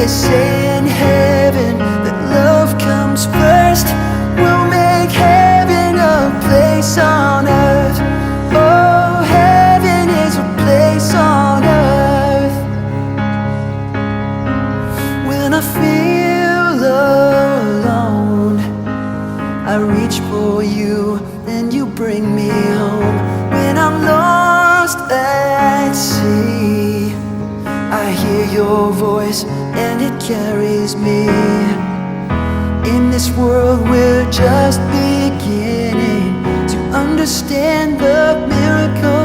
They say in heaven that love comes first. We'll make heaven a place on earth. Oh, heaven is a place on earth. When I feel alone, I reach for you and you bring me home. When I'm lost at sea, I hear your voice and it carries me. In this world we're just beginning to understand the miracle